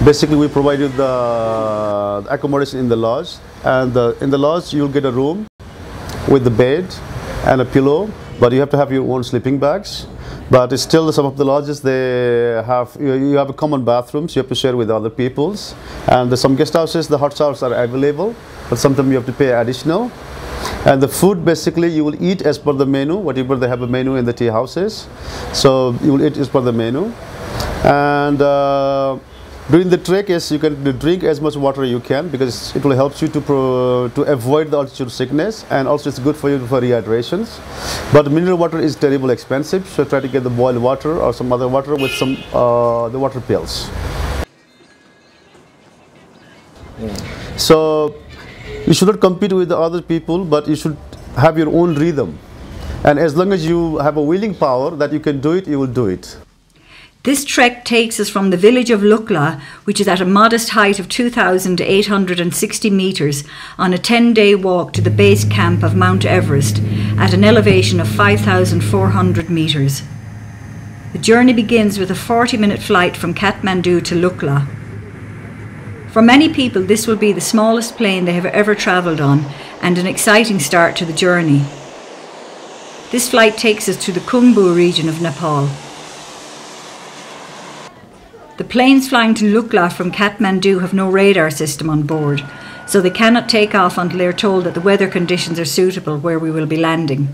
Basically, we provide you the accommodation in the lodge, and in the lodge you'll get a room with the bed and a pillow, but you have to have your own sleeping bags. But it's still, some of the lodges, they have, you have a common bathrooms you have to share with other people's, and some guest houses the hot showers are available, but sometimes you have to pay additional. And the food, basically you will eat as per the menu, whatever they have a menu in the tea houses, so you will eat as per the menu. And during the trek, yes, you can drink as much water you can, because it will help you to avoid the altitude sickness, and also it's good for you for rehydrations. But mineral water is terribly expensive, so try to get the boiled water or some other water with some the water pills. So you should not compete with the other people, but you should have your own rhythm. And as long as you have a willing power that you can do it, you will do it. This trek takes us from the village of Lukla, which is at a modest height of 2,860 metres, on a 10-day walk to the base camp of Mount Everest at an elevation of 5,400 metres. The journey begins with a 40-minute flight from Kathmandu to Lukla. For many people, this will be the smallest plane they have ever travelled on, and an exciting start to the journey. This flight takes us to the Khumbu region of Nepal. The planes flying to Lukla from Kathmandu have no radar system on board, so they cannot take off until they are told that the weather conditions are suitable where we will be landing.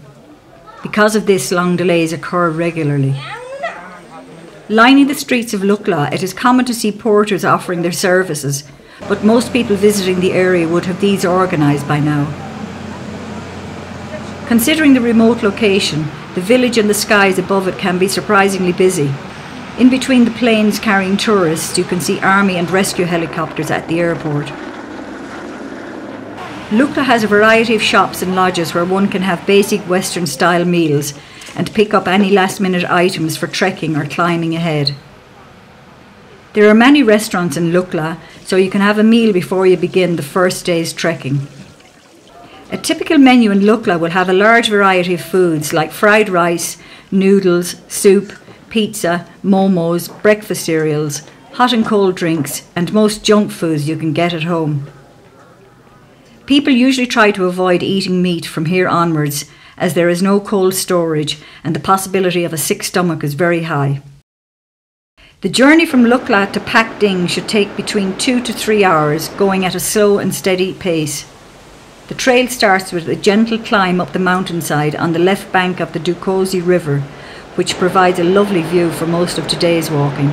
Because of this, long delays occur regularly. Lining the streets of Lukla, it is common to see porters offering their services, but most people visiting the area would have these organised by now. Considering the remote location, the village and the skies above it can be surprisingly busy. In between the planes carrying tourists, you can see army and rescue helicopters at the airport. Lukla has a variety of shops and lodges where one can have basic Western-style meals and pick up any last-minute items for trekking or climbing ahead. There are many restaurants in Lukla, so you can have a meal before you begin the first day's trekking. A typical menu in Lukla will have a large variety of foods like fried rice, noodles, soup, pizza, momos, breakfast cereals, hot and cold drinks, and most junk foods you can get at home. People usually try to avoid eating meat from here onwards, as there is no cold storage and the possibility of a sick stomach is very high. The journey from Lukla to Pak Ding should take between 2 to 3 hours, going at a slow and steady pace. The trail starts with a gentle climb up the mountainside on the left bank of the Dukosi River, which provides a lovely view for most of today's walking.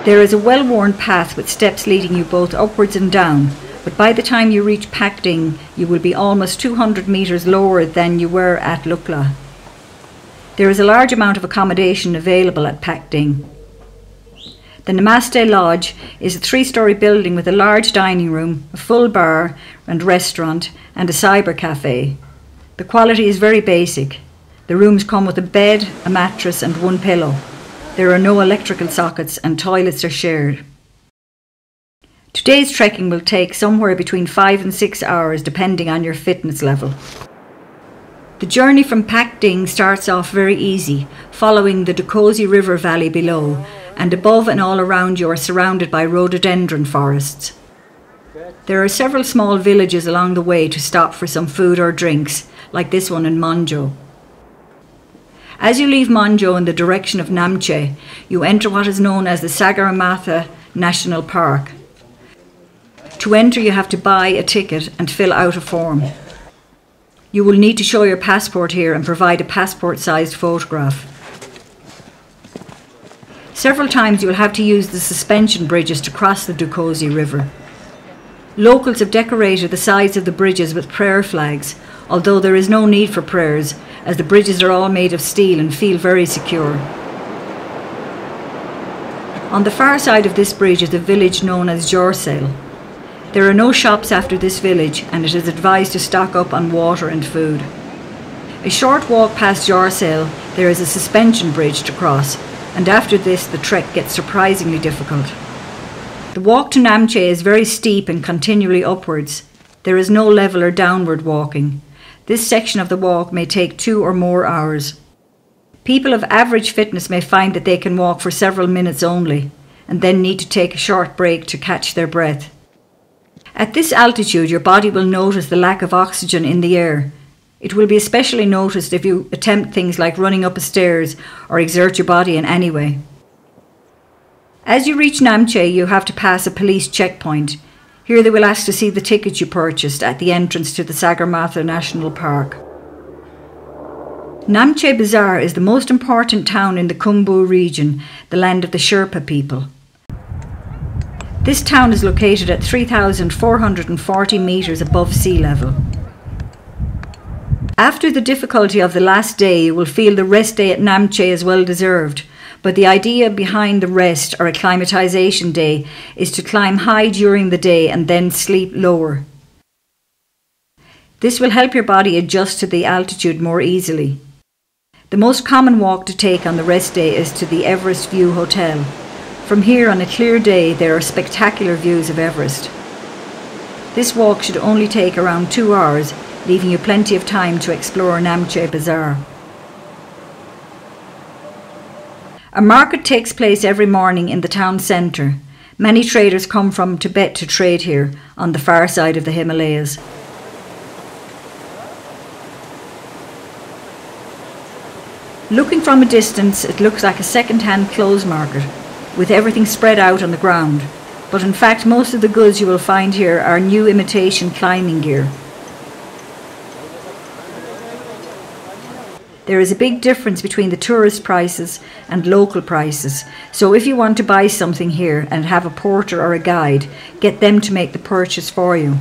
There is a well-worn path with steps leading you both upwards and down, but by the time you reach Pak Ding, you will be almost 200 metres lower than you were at Lukla. There is a large amount of accommodation available at Pak Ding. The Namaste Lodge is a 3-storey building with a large dining room, a full bar and restaurant, and a cyber cafe. The quality is very basic. The rooms come with a bed, a mattress and one pillow. There are no electrical sockets and toilets are shared. Today's trekking will take somewhere between 5 and 6 hours depending on your fitness level. The journey from Pak Ding starts off very easy, following the Dukosi River valley below, and above and all around you are surrounded by rhododendron forests. There are several small villages along the way to stop for some food or drinks, like this one in Monjo. As you leave Monjo in the direction of Namche, you enter what is known as the Sagarmatha National Park. To enter, you have to buy a ticket and fill out a form. You will need to show your passport here and provide a passport-sized photograph. Several times you will have to use the suspension bridges to cross the Dukosi River. Locals have decorated the sides of the bridges with prayer flags, although there is no need for prayers, as the bridges are all made of steel and feel very secure. On the far side of this bridge is a village known as Jorsale. There are no shops after this village, and it is advised to stock up on water and food. A short walk past Jorsale, there is a suspension bridge to cross, and after this the trek gets surprisingly difficult. The walk to Namche is very steep and continually upwards. There is no level or downward walking. This section of the walk may take 2 or more hours. People of average fitness may find that they can walk for several minutes only, and then need to take a short break to catch their breath. At this altitude, your body will notice the lack of oxygen in the air. It will be especially noticed if you attempt things like running up a stairs or exert your body in any way. As you reach Namche, you have to pass a police checkpoint. Here they will ask to see the ticket you purchased at the entrance to the Sagarmatha National Park. Namche Bazaar is the most important town in the Khumbu region, the land of the Sherpa people. This town is located at 3,440 metres above sea level. After the difficulty of the last day, you will feel the rest day at Namche is well deserved, but the idea behind the rest or acclimatisation day is to climb high during the day and then sleep lower. This will help your body adjust to the altitude more easily. The most common walk to take on the rest day is to the Everest View Hotel. From here on a clear day there are spectacular views of Everest. This walk should only take around 2 hours, leaving you plenty of time to explore Namche Bazaar. A market takes place every morning in the town centre. Many traders come from Tibet to trade here, on the far side of the Himalayas. Looking from a distance, it looks like a second-hand clothes market, with everything spread out on the ground. But in fact, most of the goods you will find here are new imitation climbing gear. There is a big difference between the tourist prices and local prices, so if you want to buy something here and have a porter or a guide, get them to make the purchase for you.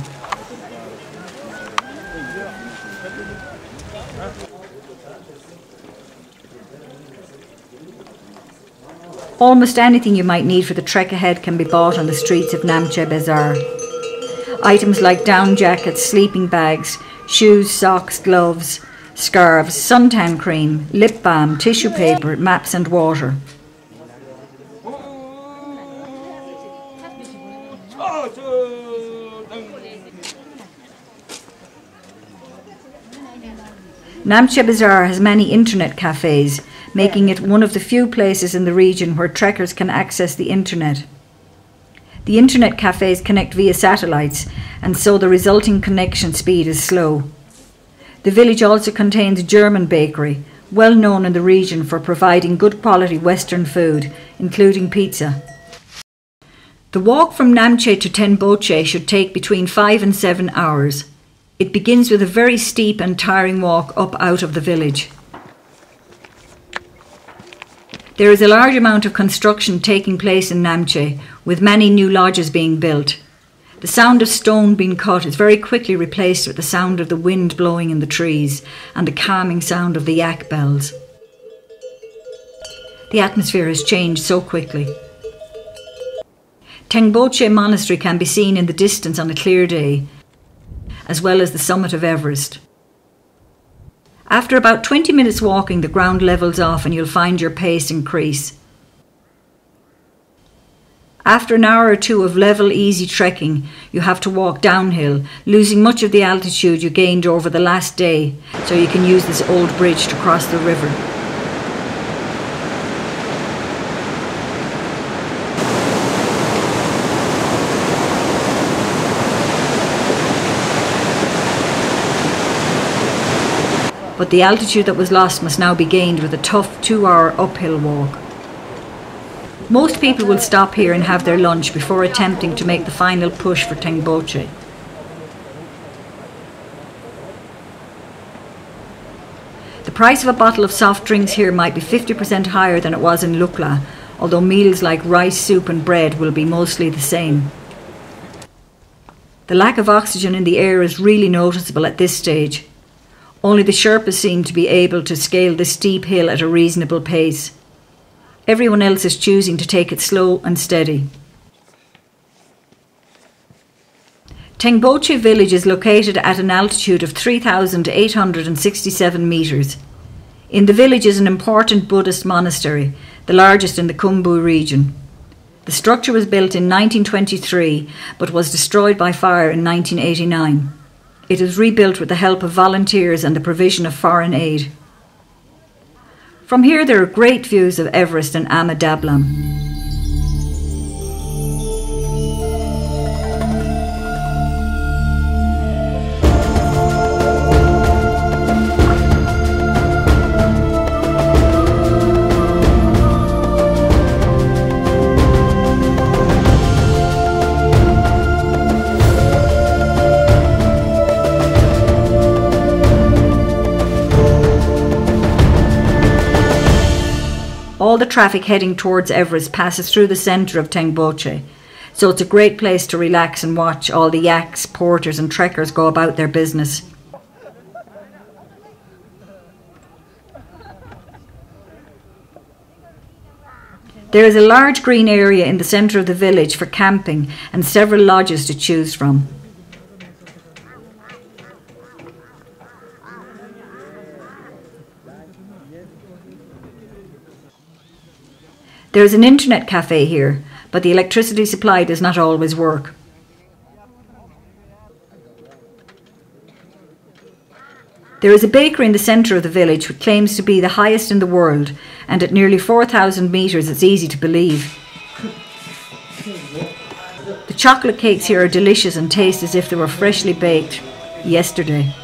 Almost anything you might need for the trek ahead can be bought on the streets of Namche Bazaar. Items like down jackets, sleeping bags, shoes, socks, gloves, scarves, suntan cream, lip balm, tissue paper, maps and water. Namche Bazaar has many internet cafes, making it one of the few places in the region where trekkers can access the internet. The internet cafes connect via satellites, and so the resulting connection speed is slow. The village also contains a German bakery, well known in the region for providing good quality Western food, including pizza. The walk from Namche to Tengboche should take between 5 and 7 hours. It begins with a very steep and tiring walk up out of the village. There is a large amount of construction taking place in Namche, with many new lodges being built. The sound of stone being cut is very quickly replaced with the sound of the wind blowing in the trees and the calming sound of the yak bells. The atmosphere has changed so quickly. Tengboche Monastery can be seen in the distance on a clear day, as well as the summit of Everest. After about 20 minutes walking, the ground levels off and you'll find your pace increase. After an hour or two of level, easy trekking, you have to walk downhill, losing much of the altitude you gained over the last day, so you can use this old bridge to cross the river. But the altitude that was lost must now be gained with a tough 2-hour uphill walk. Most people will stop here and have their lunch before attempting to make the final push for Tengboche. The price of a bottle of soft drinks here might be 50% higher than it was in Lukla, although meals like rice, soup and bread will be mostly the same. The lack of oxygen in the air is really noticeable at this stage. Only the Sherpas seem to be able to scale this steep hill at a reasonable pace. Everyone else is choosing to take it slow and steady. Tengboche village is located at an altitude of 3,867 metres. In the village is an important Buddhist monastery, the largest in the Khumbu region. The structure was built in 1923 but was destroyed by fire in 1989. It is rebuilt with the help of volunteers and the provision of foreign aid. From here there are great views of Everest and Ama Dablam. all the traffic heading towards Everest passes through the centre of Tengboche, so it's a great place to relax and watch all the yaks, porters and trekkers go about their business. There is a large green area in the centre of the village for camping and several lodges to choose from. There is an internet cafe here, but the electricity supply does not always work. There is a bakery in the centre of the village which claims to be the highest in the world, and at nearly 4,000 metres it's easy to believe. The chocolate cakes here are delicious and taste as if they were freshly baked yesterday.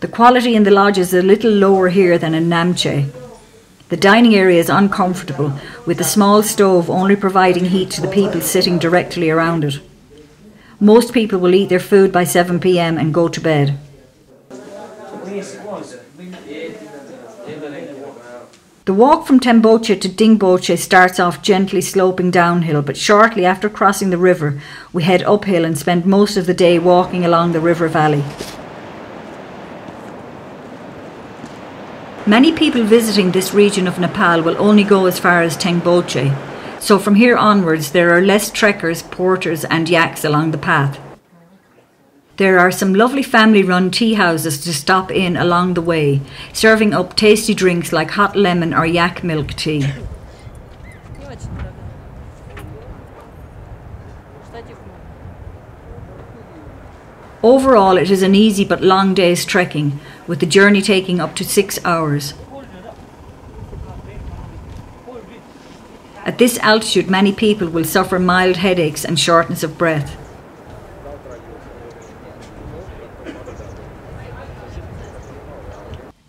The quality in the lodge is a little lower here than in Namche. The dining area is uncomfortable, with a small stove only providing heat to the people sitting directly around it. Most people will eat their food by 7 p.m. and go to bed. The walk from Tengboche to Dingboche starts off gently sloping downhill, but shortly after crossing the river, we head uphill and spend most of the day walking along the river valley. Many people visiting this region of Nepal will only go as far as Tengboche, so from here onwards there are less trekkers, porters and yaks along the path. There are some lovely family-run tea houses to stop in along the way, serving up tasty drinks like hot lemon or yak milk tea. Overall, it is an easy but long day's trekking, with the journey taking up to 6 hours. At this altitude, many people will suffer mild headaches and shortness of breath.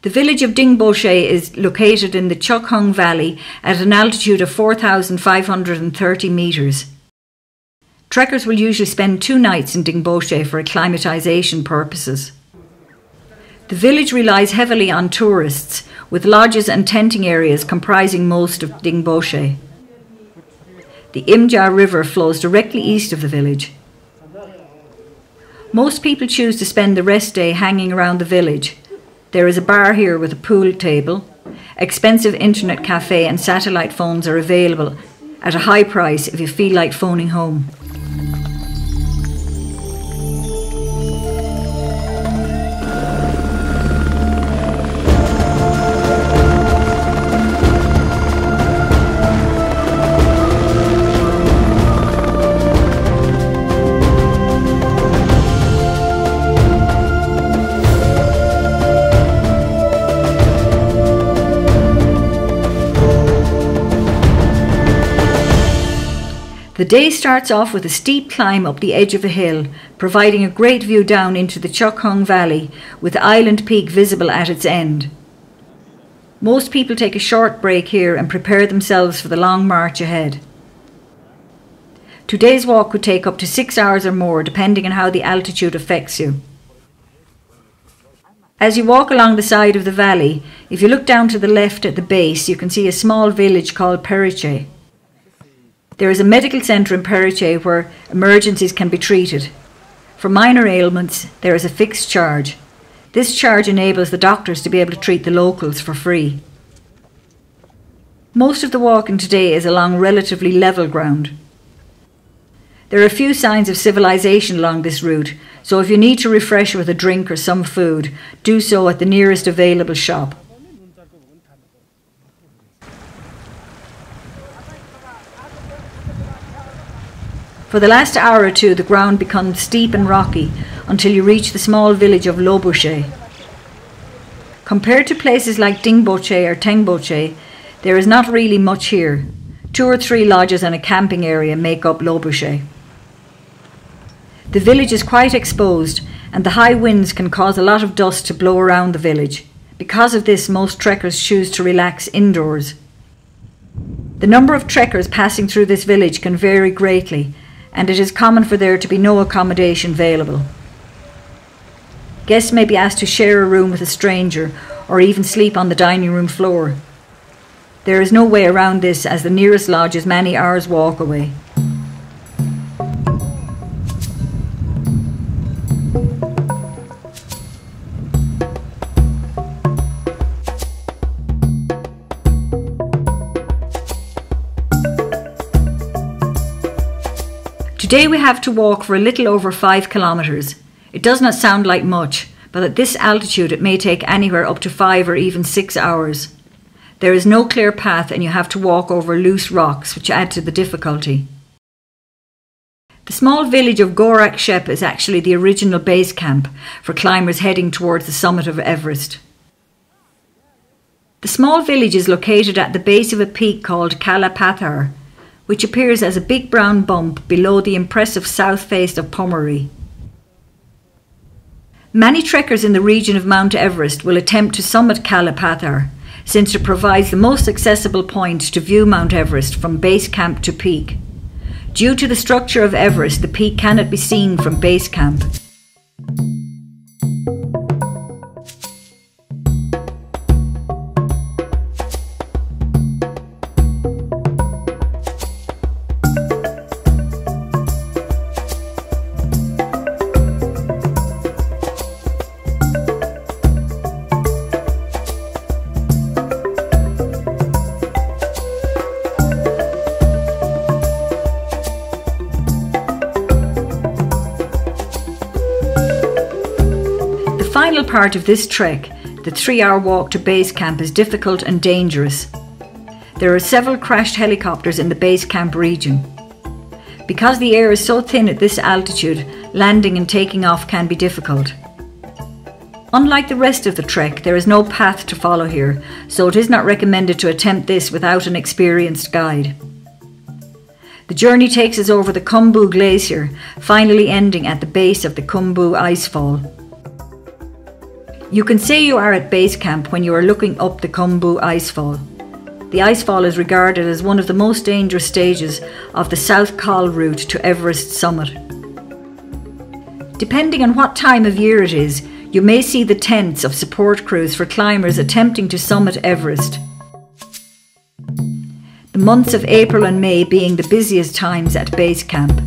The village of Dingboche is located in the Chokhung Valley at an altitude of 4,530 metres. Trekkers will usually spend 2 nights in Tengboche for acclimatisation purposes. The village relies heavily on tourists, with lodges and tenting areas comprising most of Tengboche. The Imja River flows directly east of the village. Most people choose to spend the rest day hanging around the village. There is a bar here with a pool table. Expensive internet cafe and satellite phones are available at a high price if you feel like phoning home. The day starts off with a steep climb up the edge of a hill, providing a great view down into the Chokhung Valley, with Island Peak visible at its end. Most people take a short break here and prepare themselves for the long march ahead. Today's walk could take up to 6 hours or more, depending on how the altitude affects you. As you walk along the side of the valley, if you look down to the left at the base, you can see a small village called Periche. There is a medical centre in Periche where emergencies can be treated. For minor ailments, there is a fixed charge. This charge enables the doctors to be able to treat the locals for free. Most of the walking today is along relatively level ground. There are a few signs of civilization along this route, so if you need to refresh with a drink or some food, do so at the nearest available shop. For the last hour or two, the ground becomes steep and rocky until you reach the small village of Lukla. Compared to places like Dingboche or Tengboche, there is not really much here. 2 or 3 lodges and a camping area make up Lukla. The village is quite exposed, and the high winds can cause a lot of dust to blow around the village. Because of this, most trekkers choose to relax indoors. The number of trekkers passing through this village can vary greatly, and it is common for there to be no accommodation available. Guests may be asked to share a room with a stranger or even sleep on the dining room floor. There is no way around this, as the nearest lodge is many hours' walk away. Today we have to walk for a little over 5 kilometres. It does not sound like much, but at this altitude it may take anywhere up to 5 or even 6 hours. There is no clear path and you have to walk over loose rocks, which add to the difficulty. The small village of Gorak Shep is actually the original base camp for climbers heading towards the summit of Everest. The small village is located at the base of a peak called Kala Pathar, which appears as a big brown bump below the impressive south face of Pommery. Many trekkers in the region of Mount Everest will attempt to summit Kala Pathar, since it provides the most accessible point to view Mount Everest from base camp to peak. Due to the structure of Everest, the peak cannot be seen from base camp. The final part of this trek, the 3-hour walk to base camp, is difficult and dangerous. There are several crashed helicopters in the base camp region. Because the air is so thin at this altitude, landing and taking off can be difficult. Unlike the rest of the trek, there is no path to follow here, so it is not recommended to attempt this without an experienced guide. The journey takes us over the Khumbu Glacier, finally ending at the base of the Khumbu Icefall. You can say you are at base camp when you are looking up the Khumbu Icefall. The icefall is regarded as one of the most dangerous stages of the South Col route to Everest summit. Depending on what time of year it is, you may see the tents of support crews for climbers attempting to summit Everest. The months of April and May being the busiest times at base camp.